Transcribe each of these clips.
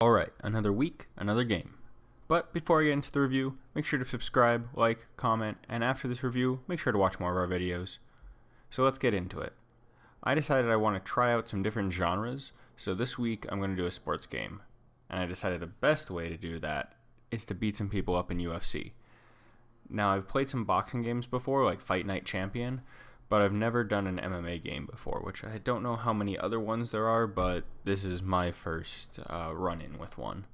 Alright, another week, another game. But before I get into the review, make sure to subscribe, like, comment, and after this review, make sure to watch more of our videos. So let's get into it. I decided I want to try out some different genres, so this week I'm going to do a sports game. And I decided the best way to do that is to beat some people up in UFC. Now, I've played some boxing games before, like Fight Night Champion, but I've never done an MMA game before, which I don't know how many other ones there are, but this is my first run-in with one.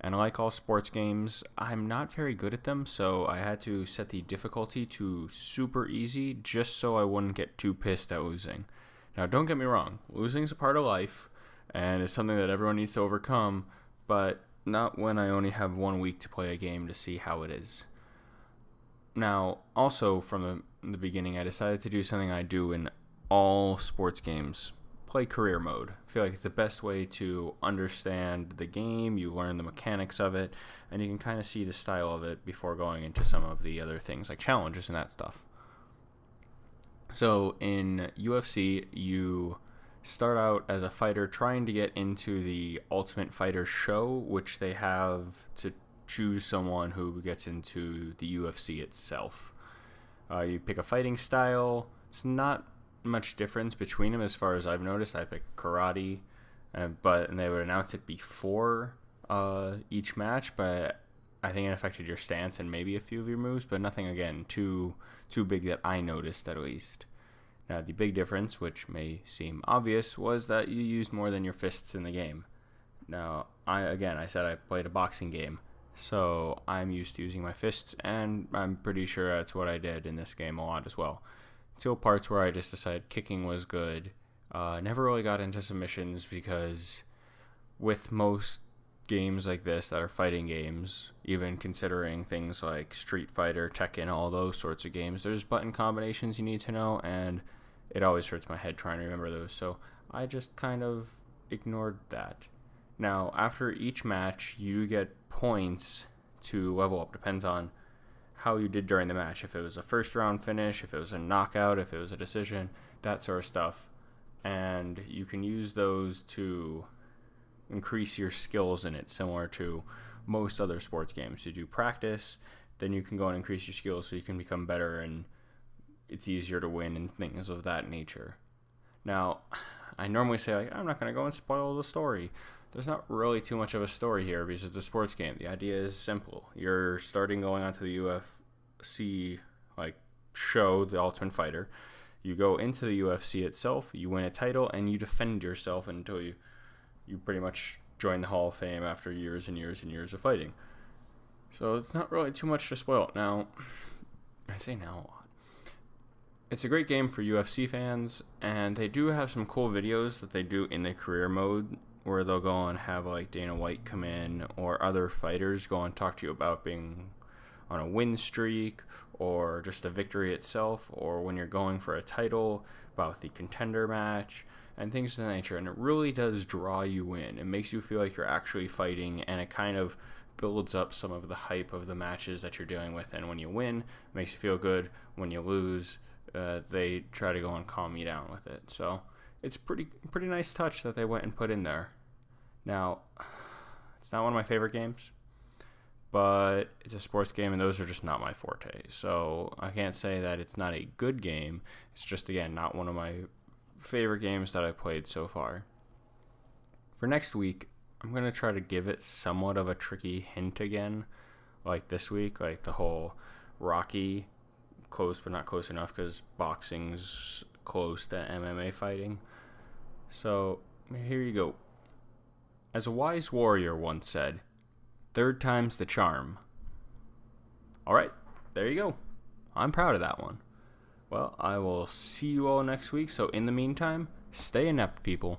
And like all sports games, I'm not very good at them, so I had to set the difficulty to super easy just so I wouldn't get too pissed at losing. Now, don't get me wrong, losing is a part of life, and it's something that everyone needs to overcome, but not when I only have 1 week to play a game to see how it is. Now, also from the beginning, I decided to do something I do in all sports games. Play career mode. I feel like it's the best way to understand the game, you learn the mechanics of it, and you can kind of see the style of it before going into some of the other things like challenges and that stuff. So in UFC, you start out as a fighter trying to get into the Ultimate Fighter show, which they have to choose someone who gets into the UFC itself. You pick a fighting style. It's not much difference between them as far as I've noticed. I picked karate, and they would announce it before each match, but I think it affected your stance and maybe a few of your moves, but nothing, again, too big that I noticed at least. Now, the big difference, which may seem obvious, was that you used more than your fists in the game. Now, I said I played a boxing game, so I'm used to using my fists, and I'm pretty sure that's what I did in this game a lot as well. Until parts where I just decided kicking was good. Never really got into submissions because with most games like this that are fighting games, even considering things like Street Fighter, Tekken, all those sorts of games, there's button combinations you need to know, and it always hurts my head trying to remember those, so I just kind of ignored that. Now, after each match, you get points to level up. Depends on how you did during the match. If it was a first round finish, if it was a knockout, if it was a decision, that sort of stuff. And you can use those to increase your skills in it, similar to most other sports games. You do practice, then you can go and increase your skills so you can become better and it's easier to win and things of that nature. Now, I normally say, I'm not going to go and spoil the story. There's not really too much of a story here because it's a sports game. The idea is simple. You're starting going onto the UFC show, the Ultimate Fighter. You go into the UFC itself, you win a title, and you defend yourself until you pretty much join the Hall of Fame after years and years and years of fighting. So it's not really too much to spoil. Now, I say now a lot. It's a great game for UFC fans, and they do have some cool videos that they do in the career mode where they'll go and have like Dana White come in or other fighters go and talk to you about being on a win streak or just a victory itself, or when you're going for a title, about the contender match and things of that nature. And it really does draw you in. It makes you feel like you're actually fighting, and it kind of builds up some of the hype of the matches that you're dealing with. And when you win, it makes you feel good. When you lose, they try to go and calm you down with it. So it's pretty nice touch that they went and put in there. Now, it's not one of my favorite games, but it's a sports game, and those are just not my forte. So I can't say that it's not a good game. It's just, again, not one of my favorite games that I played so far. For next week, I'm going to try to give it somewhat of a tricky hint again, like this week, like the whole Rocky, close but not close enough because boxing's close to MMA fighting. So here you go. As a wise warrior once said, third time's the charm. Alright, there you go. I'm proud of that one. Well, I will see you all next week, so in the meantime, stay inept, people.